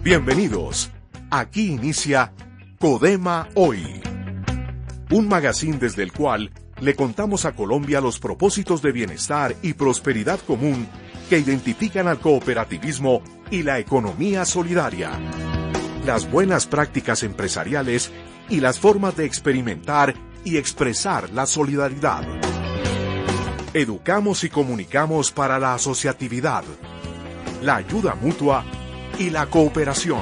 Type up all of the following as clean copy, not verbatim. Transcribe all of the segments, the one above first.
Bienvenidos. Aquí inicia Codema Hoy, un magazine desde el cual le contamos a Colombia los propósitos de bienestar y prosperidad común que identifican al cooperativismo y la economía solidaria, las buenas prácticas empresariales y las formas de experimentar y expresar la solidaridad. Educamos y comunicamos para la asociatividad, la ayuda mutua y la cooperación.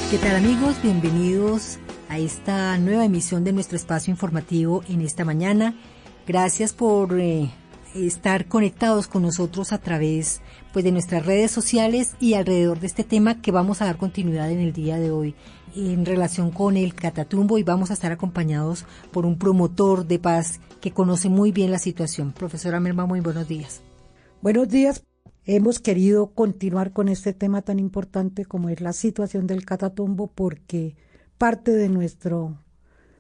¿Qué tal, amigos? Bienvenidos a esta nueva emisión de nuestro espacio informativo en esta mañana. Gracias por estar conectados con nosotros a través de nuestras redes sociales y alrededor de este tema que vamos a dar continuidad en el día de hoy en relación con el Catatumbo, y vamos a estar acompañados por un promotor de paz que conoce muy bien la situación. Profesora Merma, muy buenos días. Buenos días. Hemos querido continuar con este tema tan importante como es la situación del Catatumbo, porque parte de nuestro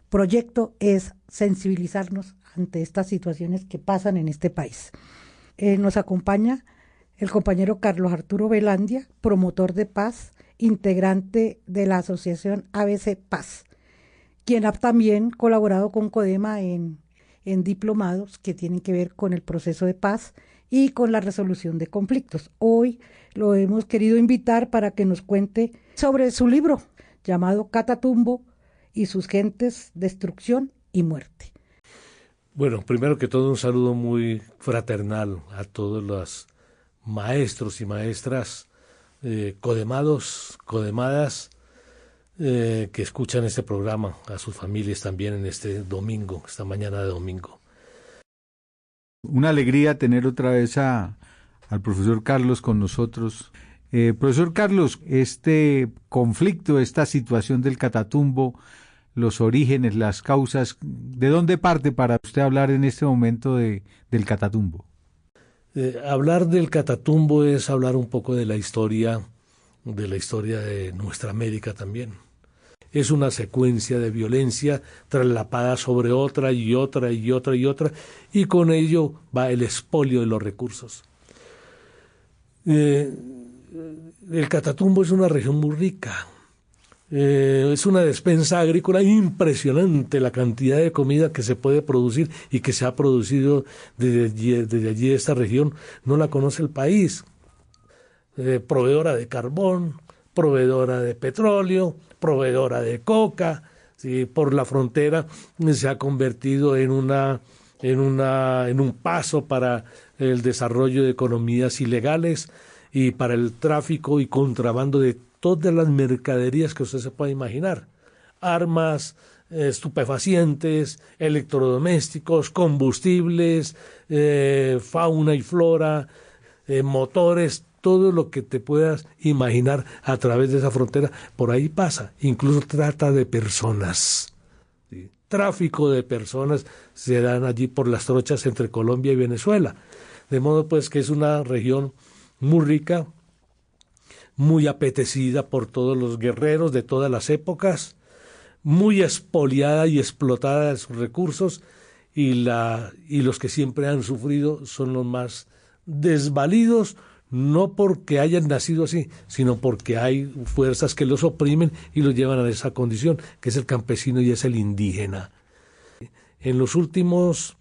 proyecto es sensibilizarnos ante estas situaciones que pasan en este país. Nos acompaña el compañero Carlos Arturo Velandia, promotor de paz, integrante de la asociación ABC Paz, quien ha también colaborado con Codema en diplomados que tienen que ver con el proceso de paz y con la resolución de conflictos. Hoy lo hemos querido invitar para que nos cuente sobre su libro llamado Catatumbo y sus gentes, destrucción y muerte. Bueno, primero que todo un saludo muy fraternal a todos los maestros y maestras codemados, codemadas que escuchan este programa, a sus familias también en este domingo, esta mañana de domingo. Una alegría tener otra vez al profesor Carlos con nosotros. Profesor Carlos, este conflicto, esta situación del Catatumbo, los orígenes, las causas, ¿de dónde parte para usted hablar en este momento del Catatumbo? Hablar del Catatumbo es hablar un poco de la historia de nuestra América también. Es una secuencia de violencia traslapada sobre otra y otra y otra y otra, y con ello va el expolio de los recursos. El Catatumbo es una región muy rica, es una despensa agrícola impresionante, la cantidad de comida que se puede producir y que se ha producido desde allí esta región, no la conoce el país. Proveedora de carbón, proveedora de petróleo, proveedora de coca, ¿sí? Por la frontera se ha convertido en un paso para el desarrollo de economías ilegales y para el tráfico y contrabando de todas las mercaderías que usted se pueda imaginar: armas, estupefacientes, electrodomésticos, combustibles, fauna y flora, motores. Todo lo que te puedas imaginar a través de esa frontera, por ahí pasa. Incluso trata de personas. ¿Sí? Tráfico de personas se dan allí por las trochas entre Colombia y Venezuela. De modo pues que es una región muy rica, muy apetecida por todos los guerreros de todas las épocas, muy expoliada y explotada de sus recursos, y los que siempre han sufrido son los más desvalidos, no porque hayan nacido así, sino porque hay fuerzas que los oprimen y los llevan a esa condición, que es el campesino y es el indígena. En los últimos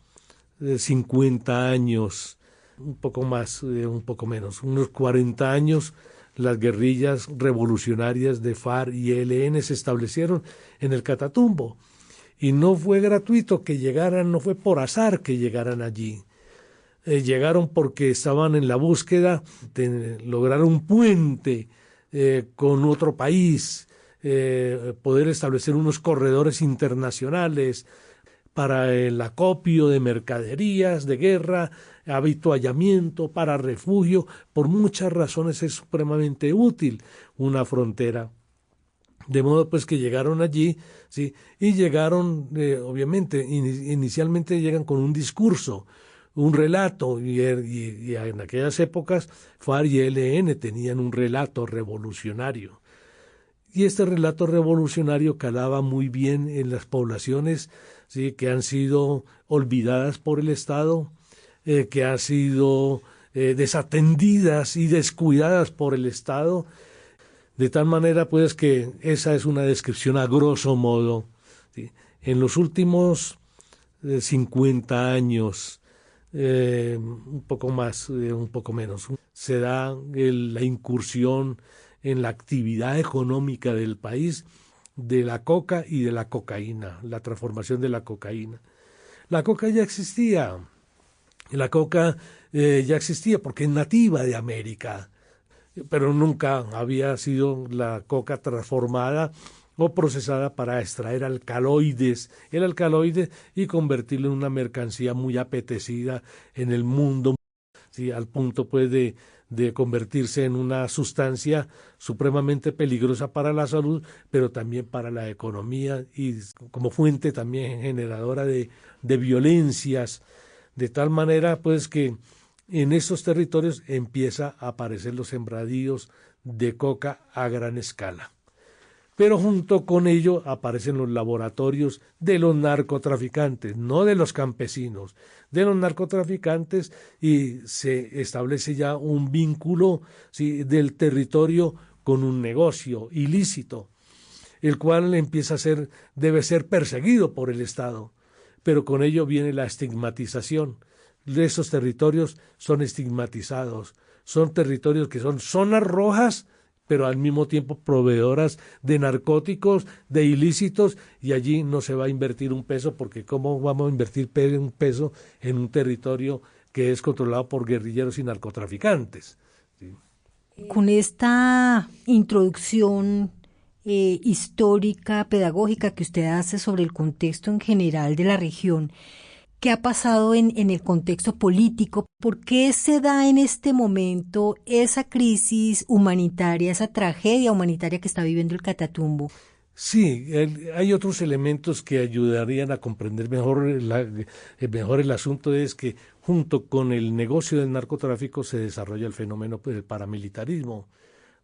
50 años, un poco más, un poco menos, unos 40 años, las guerrillas revolucionarias de FARC y ELN se establecieron en el Catatumbo. Y no fue gratuito que llegaran, no fue por azar que llegaran allí. Llegaron porque estaban en la búsqueda de lograr un puente con otro país, poder establecer unos corredores internacionales para el acopio de mercaderías de guerra, habituallamiento, para refugio. Por muchas razones es supremamente útil una frontera. De modo pues que llegaron allí, ¿sí? Y llegaron, obviamente, inicialmente llegan con un discurso, un relato, y en aquellas épocas FARC y ELN tenían un relato revolucionario. Y este relato revolucionario calaba muy bien en las poblaciones, ¿sí?, que han sido olvidadas por el Estado, que han sido desatendidas y descuidadas por el Estado. De tal manera, pues, que esa es una descripción a grosso modo. ¿Sí? En los últimos 50 años, un poco más, un poco menos, se da la incursión en la actividad económica del país de la coca y de la cocaína, la transformación de la cocaína. La coca ya existía, porque es nativa de América, pero nunca había sido la coca transformada o procesada para extraer el alcaloide y convertirlo en una mercancía muy apetecida en el mundo, ¿sí? Al punto pues de convertirse en una sustancia supremamente peligrosa para la salud, pero también para la economía y como fuente también generadora de violencias, de tal manera pues que en estos territorios empieza a aparecer los sembradíos de coca a gran escala. Pero junto con ello aparecen los laboratorios de los narcotraficantes, no de los campesinos, de los narcotraficantes, y se establece ya un vínculo, ¿sí?, del territorio con un negocio ilícito, el cual debe ser perseguido por el Estado, pero con ello viene la estigmatización. Esos territorios son estigmatizados, son territorios que son zonas rojas, pero al mismo tiempo proveedoras de narcóticos, de ilícitos, y allí no se va a invertir un peso, porque ¿cómo vamos a invertir un peso en un territorio que es controlado por guerrilleros y narcotraficantes? ¿Sí? Con esta introducción histórica, pedagógica que usted hace sobre el contexto en general de la región, ¿qué ha pasado en el contexto político? ¿Por qué se da en este momento esa crisis humanitaria, esa tragedia humanitaria que está viviendo el Catatumbo? Sí, hay otros elementos que ayudarían a comprender mejor el asunto. Es que junto con el negocio del narcotráfico se desarrolla el fenómeno del paramilitarismo,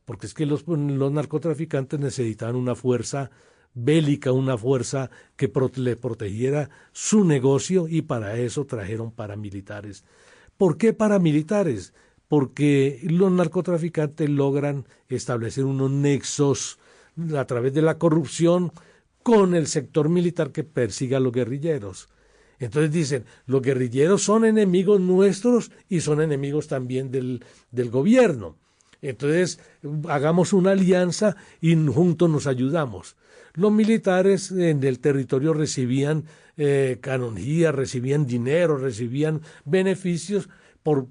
porque es que los narcotraficantes necesitaban una fuerza bélica, una fuerza que le protegiera su negocio, y para eso trajeron paramilitares. ¿Por qué paramilitares? Porque los narcotraficantes logran establecer unos nexos a través de la corrupción con el sector militar que persigue a los guerrilleros. Entonces dicen, los guerrilleros son enemigos nuestros y son enemigos también del gobierno. Entonces hagamos una alianza y juntos nos ayudamos. Los militares en el territorio recibían canonjías, recibían dinero, recibían beneficios por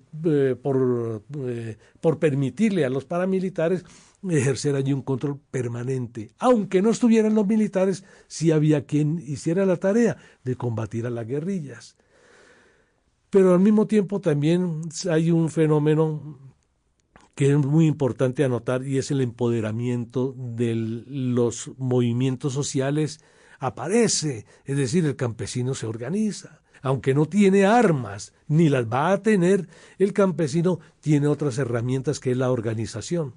permitirle a los paramilitares ejercer allí un control permanente. Aunque no estuvieran los militares, sí había quien hiciera la tarea de combatir a las guerrillas. Pero al mismo tiempo también hay un fenómeno que es muy importante anotar, y es el empoderamiento de los movimientos sociales. Aparece, es decir, el campesino se organiza. Aunque no tiene armas, ni las va a tener, el campesino tiene otras herramientas, que es la organización.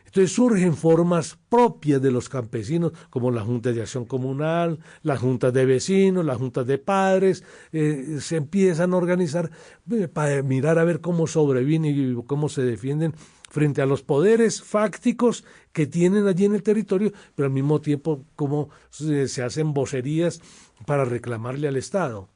Entonces surgen formas propias de los campesinos, como las juntas de acción comunal, las juntas de vecinos, las juntas de padres, se empiezan a organizar para mirar a ver cómo sobreviven y cómo se defienden frente a los poderes fácticos que tienen allí en el territorio, pero al mismo tiempo cómo se hacen vocerías para reclamarle al Estado.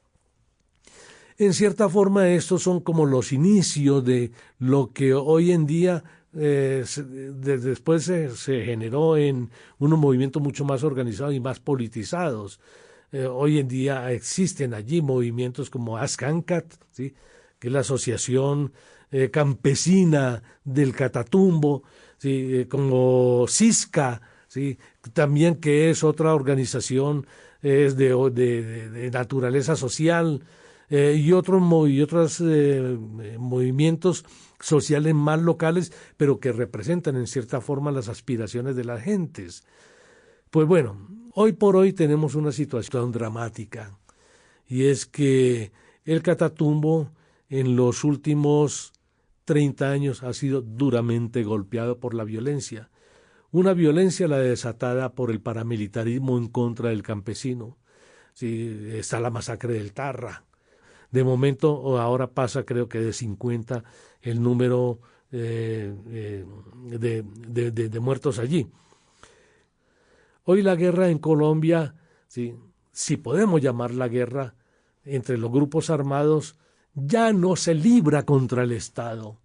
En cierta forma, estos son como los inicios de lo que hoy en día después se generó en unos movimientos mucho más organizados y más politizados. Hoy en día existen allí movimientos como ASCANCAT, ¿sí?, que es la Asociación Campesina del Catatumbo, ¿sí?, como CISCA, ¿sí?, también, que es otra organización de naturaleza social, y otros movimientos sociales más locales, pero que representan en cierta forma las aspiraciones de las gentes. Pues bueno, hoy por hoy tenemos una situación dramática, y es que el Catatumbo en los últimos 30 años ha sido duramente golpeado por la violencia. Una violencia la desatada por el paramilitarismo en contra del campesino. Sí, está la masacre del Tarra. De momento, ahora pasa creo que de 50 el número de muertos allí. Hoy la guerra en Colombia, ¿sí?, si podemos llamarla guerra, entre los grupos armados, ya no se libra contra el Estado.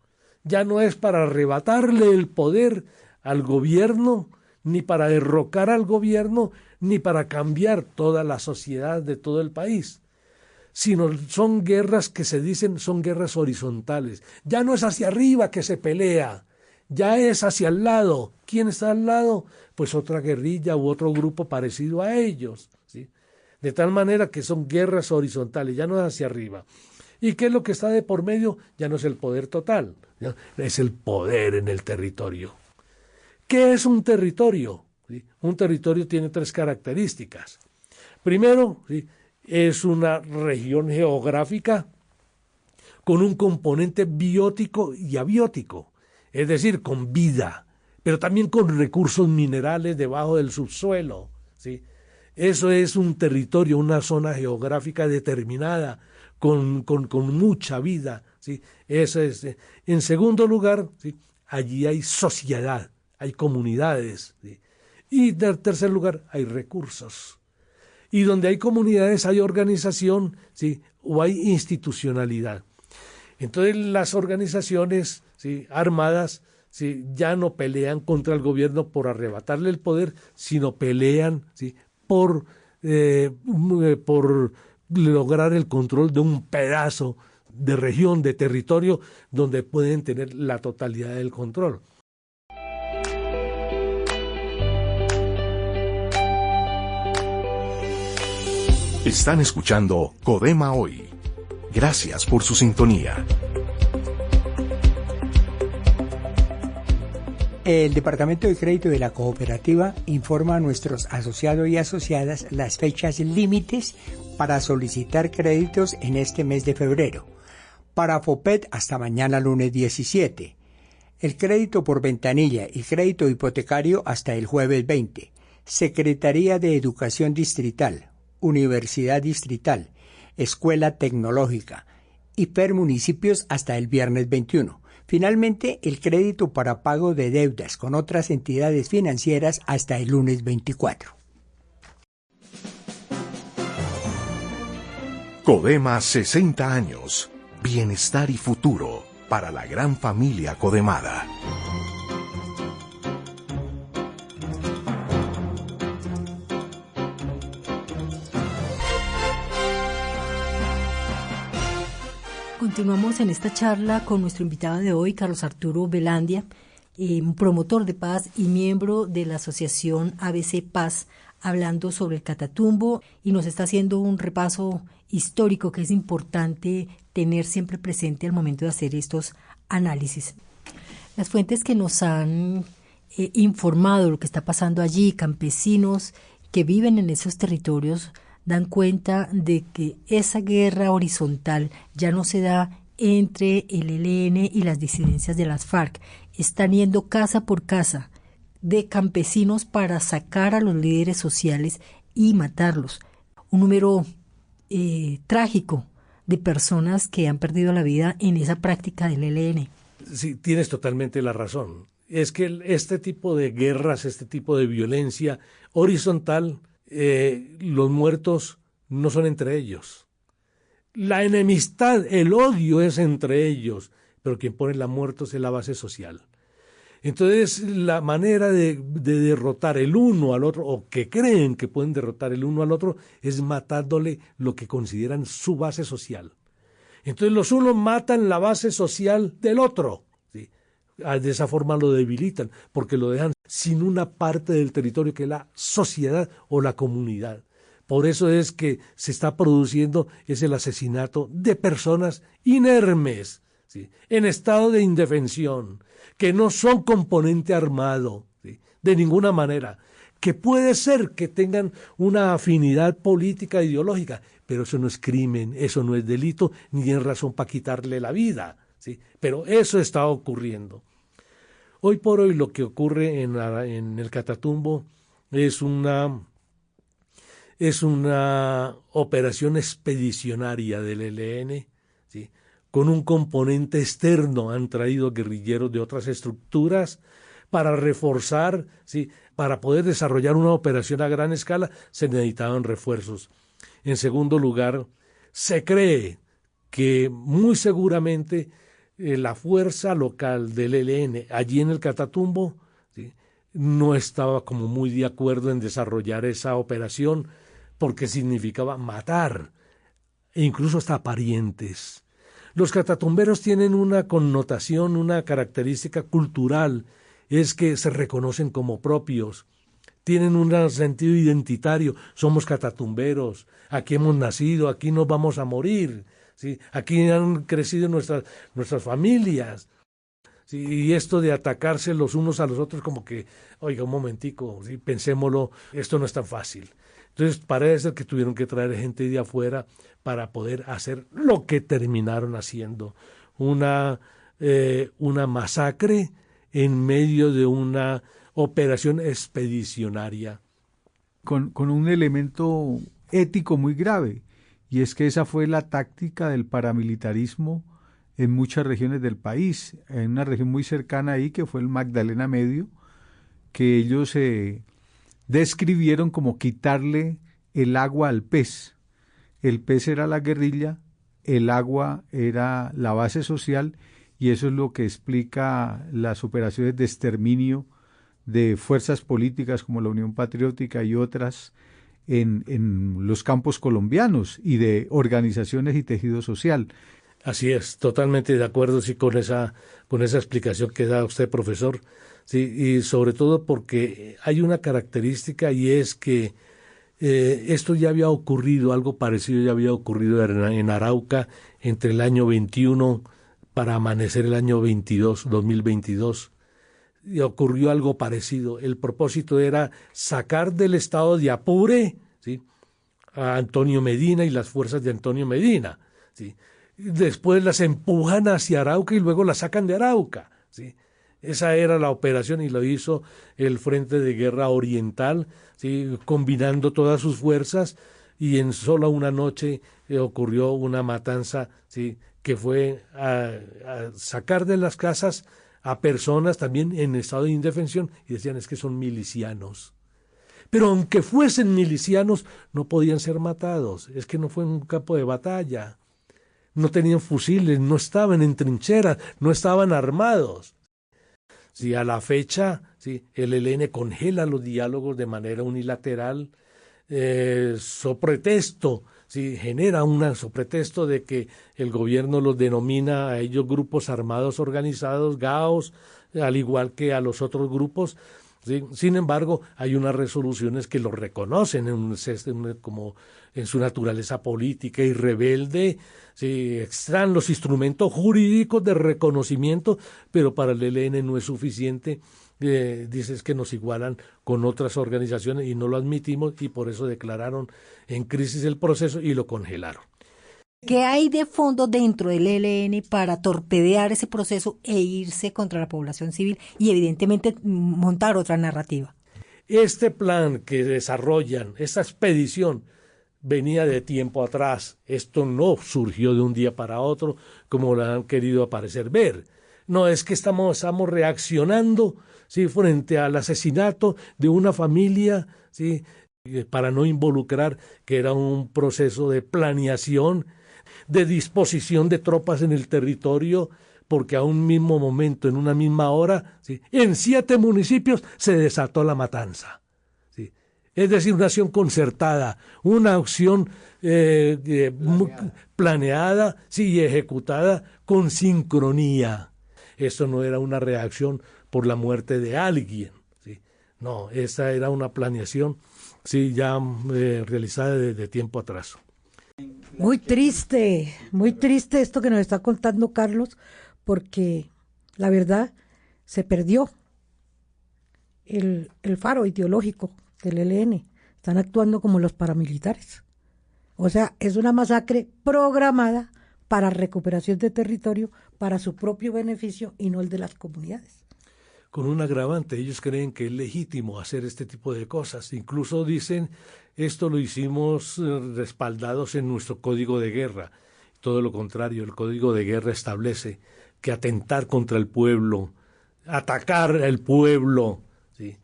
Ya no es para arrebatarle el poder al gobierno, ni para derrocar al gobierno, ni para cambiar toda la sociedad de todo el país, sino son guerras que se dicen son guerras horizontales. Ya no es hacia arriba que se pelea, ya es hacia el lado. ¿Quién está al lado? Pues otra guerrilla u otro grupo parecido a ellos, ¿sí? De tal manera que son guerras horizontales, ya no es hacia arriba. ¿Y qué es lo que está de por medio? Ya no es el poder total, ¿no? Es el poder en el territorio. ¿Qué es un territorio? ¿Sí? Un territorio tiene 3 características. Primero, ¿sí?, es una región geográfica con un componente biótico y abiótico, es decir, con vida, pero también con recursos minerales debajo del subsuelo, ¿sí? Eso es un territorio, una zona geográfica determinada, con mucha vida, ¿sí? Eso es. En segundo lugar, ¿sí?, allí hay sociedad, hay comunidades, ¿sí? Y en tercer lugar, hay recursos. Y donde hay comunidades hay organización, ¿sí?, o hay institucionalidad. Entonces las organizaciones, ¿sí?, armadas, ¿sí?, ya no pelean contra el gobierno por arrebatarle el poder, sino pelean, ¿sí?, por lograr el control de un pedazo de región, de territorio, donde pueden tener la totalidad del control. Están escuchando Codema Hoy. Gracias por su sintonía. El Departamento de Crédito de la Cooperativa informa a nuestros asociados y asociadas las fechas límites para solicitar créditos en este mes de febrero. Para FOPET hasta mañana lunes 17. El crédito por ventanilla y crédito hipotecario hasta el jueves 20. Secretaría de Educación Distrital, Universidad Distrital, Escuela Tecnológica, hipermunicipios hasta el viernes 21. Finalmente, el crédito para pago de deudas con otras entidades financieras hasta el lunes 24. Codema 60 años. Bienestar y futuro para la gran familia codemada. Continuamos en esta charla con nuestro invitado de hoy, Carlos Arturo Velandia, un promotor de paz y miembro de la asociación ABC Paz, hablando sobre el Catatumbo, y nos está haciendo un repaso histórico que es importante tener siempre presente al momento de hacer estos análisis. Las fuentes que nos han informado de lo que está pasando allí, campesinos que viven en esos territorios, dan cuenta de que esa guerra horizontal ya no se da entre el ELN y las disidencias de las FARC. Están yendo casa por casa de campesinos para sacar a los líderes sociales y matarlos. Un número trágico de personas que han perdido la vida en esa práctica del ELN. Sí, tienes totalmente la razón. Es que este tipo de guerras, este tipo de violencia horizontal, los muertos no son entre ellos. La enemistad, el odio es entre ellos, pero quien pone la muerte es la base social. Entonces, la manera de derrotar el uno al otro, o que creen que pueden derrotar el uno al otro, es matándole lo que consideran su base social. Entonces, los unos matan la base social del otro, ¿sí? De esa forma lo debilitan, porque lo dejan sin una parte del territorio que es la sociedad o la comunidad. Por eso es que se está produciendo el asesinato de personas inermes, ¿sí?, en estado de indefensión, que no son componente armado, ¿sí?, de ninguna manera, que puede ser que tengan una afinidad política e ideológica, pero eso no es crimen, eso no es delito, ni es razón para quitarle la vida, ¿sí? Pero eso está ocurriendo. Hoy por hoy lo que ocurre en el Catatumbo es una operación expedicionaria del ELN, ¿sí?, con un componente externo. Han traído guerrilleros de otras estructuras para reforzar, ¿sí? Para poder desarrollar una operación a gran escala se necesitaban refuerzos. En segundo lugar, se cree que muy seguramente la fuerza local del ELN allí en el Catatumbo, ¿sí?, no estaba como muy de acuerdo en desarrollar esa operación porque significaba matar, e incluso hasta parientes. Los catatumberos tienen una connotación, una característica cultural, es que se reconocen como propios, tienen un sentido identitario, somos catatumberos, aquí hemos nacido, aquí nos vamos a morir, ¿sí? Aquí han crecido nuestras familias. Sí, y esto de atacarse los unos a los otros como que, oiga, un momentico, ¿sí?, pensémoslo, esto no es tan fácil. Entonces parece ser que tuvieron que traer gente de afuera para poder hacer lo que terminaron haciendo, una masacre en medio de una operación expedicionaria. Con un elemento ético muy grave, y es que esa fue la táctica del paramilitarismo en muchas regiones del país, en una región muy cercana ahí que fue el Magdalena Medio, que ellos describieron como quitarle el agua al pez. El pez era la guerrilla, el agua era la base social, y eso es lo que explica las operaciones de exterminio de fuerzas políticas como la Unión Patriótica y otras en los campos colombianos, y de organizaciones y tejido social. Así es, totalmente de acuerdo, sí, con esa explicación que da usted, profesor, sí, y sobre todo porque hay una característica, y es que esto ya había ocurrido, algo parecido ya había ocurrido en Arauca entre el año 21 para amanecer el año 2022, y ocurrió algo parecido. El propósito era sacar del estado de Apure, ¿sí?, a Antonio Medina y las fuerzas de Antonio Medina, ¿sí? Después las empujan hacia Arauca y luego las sacan de Arauca, ¿sí? Esa era la operación, y lo hizo el Frente de Guerra Oriental, ¿sí?, combinando todas sus fuerzas, y en solo una noche ocurrió una matanza, ¿sí?, que fue a sacar de las casas a personas también en estado de indefensión, y decían, es que son milicianos. Pero aunque fuesen milicianos, no podían ser matados, es que no fue un campo de batalla. No tenían fusiles, no estaban en trincheras, no estaban armados. Sí, a la fecha, sí, el ELN congela los diálogos de manera unilateral, genera un pretexto de que el gobierno los denomina a ellos grupos armados organizados, GAOs, al igual que a los otros grupos. ¿Sí? Sin embargo, hay unas resoluciones que lo reconocen como en su naturaleza política y rebelde, ¿sí? Extraen los instrumentos jurídicos de reconocimiento, pero para el ELN no es suficiente. Dices que nos igualan con otras organizaciones y no lo admitimos, y por eso declararon en crisis el proceso y lo congelaron. ¿Qué hay de fondo dentro del ELN para torpedear ese proceso e irse contra la población civil y evidentemente montar otra narrativa? Este plan que desarrollan, esta expedición, venía de tiempo atrás. Esto no surgió de un día para otro como lo han querido parecer ver. No, es que estamos reaccionando, ¿sí?, frente al asesinato de una familia, ¿sí?, para no involucrar que era un proceso de planeación, de disposición de tropas en el territorio, porque a un mismo momento, en una misma hora, ¿sí?, en 7 municipios se desató la matanza. ¿Sí? Es decir, una acción concertada, una acción planeada, sí, y ejecutada con sincronía. Esto no era una reacción por la muerte de alguien, ¿sí? No, esta era una planeación, sí, ya realizada desde tiempo atrás. Muy triste esto que nos está contando Carlos, porque la verdad se perdió el faro ideológico del ELN. Están actuando como los paramilitares. O sea, es una masacre programada para recuperación de territorio, para su propio beneficio y no el de las comunidades. Con un agravante, ellos creen que es legítimo hacer este tipo de cosas. Incluso dicen, esto lo hicimos respaldados en nuestro código de guerra. Todo lo contrario, el Código de Guerra establece que atentar contra el pueblo, atacar al pueblo, ¿sí?,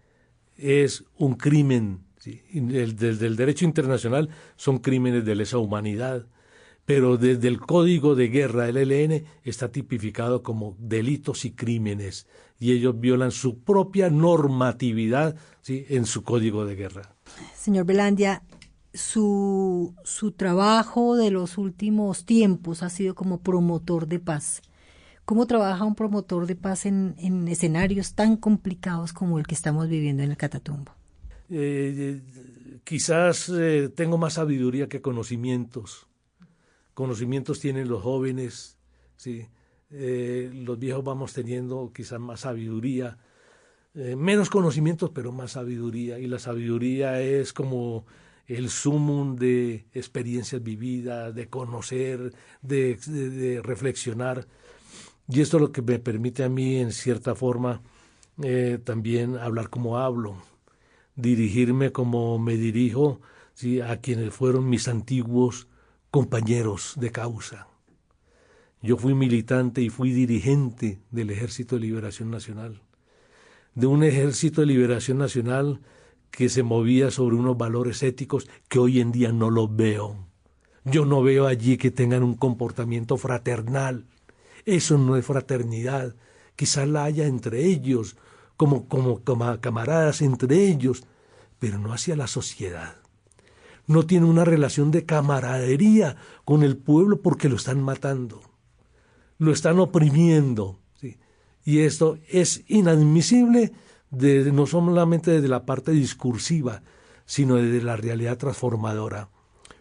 es un crimen, ¿sí? Desde el derecho internacional son crímenes de lesa humanidad, pero desde el Código de Guerra del ELN está tipificado como delitos y crímenes, y ellos violan su propia normatividad, ¿sí?, en su Código de Guerra. Señor Velandia, su trabajo de los últimos tiempos ha sido como promotor de paz. ¿Cómo trabaja un promotor de paz en escenarios tan complicados como el que estamos viviendo en el Catatumbo? Quizás tengo más sabiduría que conocimientos. Conocimientos tienen los jóvenes, ¿sí? Los viejos vamos teniendo quizás más sabiduría, menos conocimientos, pero más sabiduría. Y la sabiduría es como el sumum de experiencias vividas, de conocer, de reflexionar. Y esto es lo que me permite a mí, en cierta forma, también hablar como hablo, dirigirme como me dirijo, ¿sí?, a quienes fueron mis antiguos compañeros de causa. Yo fui militante y fui dirigente del Ejército de Liberación Nacional, de un Ejército de Liberación Nacional que se movía sobre unos valores éticos que hoy en día no los veo. Yo no veo allí que tengan un comportamiento fraternal. Eso no es fraternidad. Quizás la haya entre ellos, como camaradas entre ellos, pero no hacia la sociedad. No tiene una relación de camaradería con el pueblo porque lo están matando, lo están oprimiendo, ¿sí? Y esto es inadmisible no solamente desde la parte discursiva, sino desde la realidad transformadora.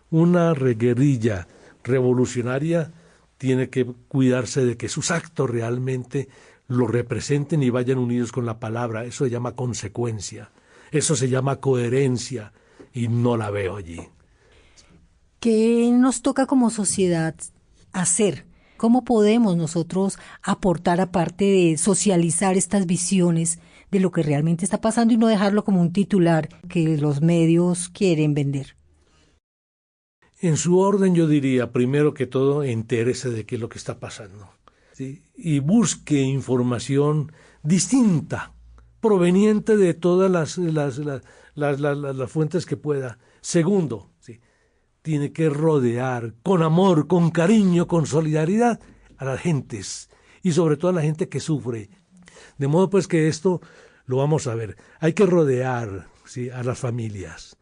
Una guerrilla revolucionaria tiene que cuidarse de que sus actos realmente lo representen y vayan unidos con la palabra. Eso se llama consecuencia, eso se llama coherencia, y no la veo allí. ¿Qué nos toca como sociedad hacer? ¿Cómo podemos nosotros aportar, aparte de socializar estas visiones de lo que realmente está pasando y no dejarlo como un titular que los medios quieren vender? En su orden yo diría, primero que todo, entérese de qué es lo que está pasando, ¿sí? Y busque información distinta, proveniente de todas las fuentes que pueda. Segundo, ¿sí?, tiene que rodear con amor, con cariño, con solidaridad a las gentes, y sobre todo a la gente que sufre. De modo pues que esto lo vamos a ver. Hay que rodear, ¿sí?, a las familias.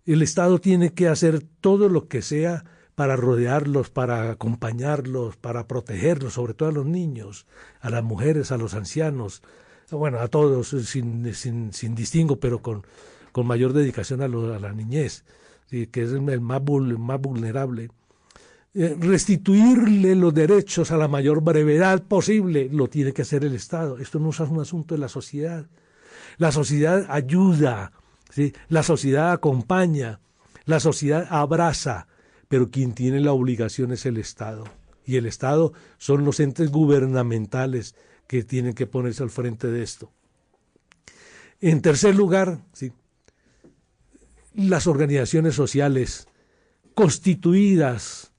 El Estado tiene que hacer todo lo que sea para rodearlos, para acompañarlos, para protegerlos, sobre todo a los niños, a las mujeres, a los ancianos, bueno, a todos sin distingo, pero con mayor dedicación a la niñez, ¿sí?, que es el más vulnerable. Restituirle los derechos a la mayor brevedad posible lo tiene que hacer el Estado. Esto no es un asunto de la sociedad. La sociedad ayuda, ¿sí?, la sociedad acompaña, la sociedad abraza, pero quien tiene la obligación es el Estado. Y el Estado son los entes gubernamentales que tienen que ponerse al frente de esto. En tercer lugar, ¿sí?, las organizaciones sociales constituidas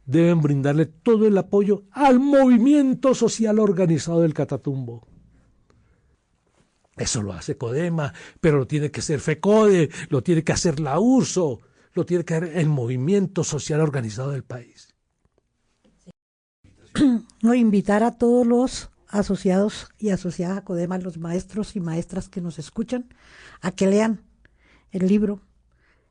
deben brindarle todo el apoyo al movimiento social organizado del Catatumbo. Eso lo hace Codema, pero lo tiene que hacer FECODE, lo tiene que hacer la USO, lo tiene que hacer el movimiento social organizado del país. No, invitar a todos los asociados y asociadas a Codema, los maestros y maestras que nos escuchan, a que lean el libro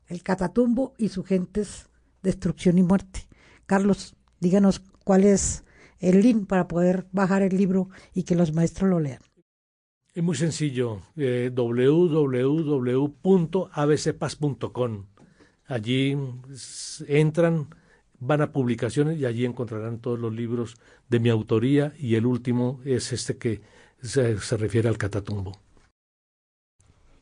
El Catatumbo y sus gentes, destrucción y muerte. Carlos, díganos cuál es el link para poder bajar el libro y que los maestros lo lean. Es muy sencillo, www.abcpaz.com. Allí entran, van a publicaciones y allí encontrarán todos los libros de mi autoría, y el último es este que se refiere al Catatumbo.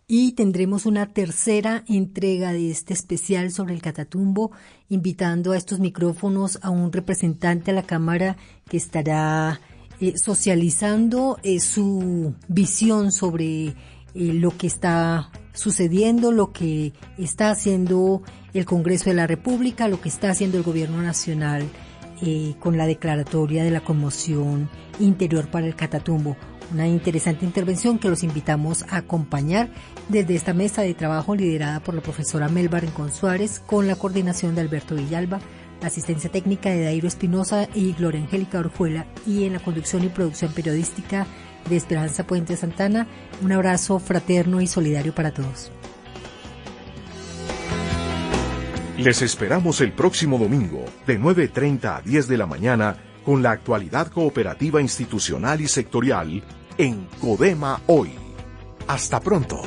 Y tendremos una tercera entrega de este especial sobre el Catatumbo, invitando a estos micrófonos a un representante a la Cámara que estará socializando su visión sobre lo que está sucediendo, lo que está haciendo el Congreso de la República, lo que está haciendo el Gobierno Nacional con la declaratoria de la conmoción interior para el Catatumbo. Una interesante intervención que los invitamos a acompañar desde esta mesa de trabajo liderada por la profesora Melba Rincón Suárez, con la coordinación de Alberto Villalba, la asistencia técnica de Dairo Espinosa y Gloria Angélica Orjuela, y en la conducción y producción periodística de Esperanza Puente Santana. Un abrazo fraterno y solidario para todos. Les esperamos el próximo domingo de 9:30 a 10 de la mañana con la actualidad cooperativa institucional y sectorial en Codema Hoy. Hasta pronto.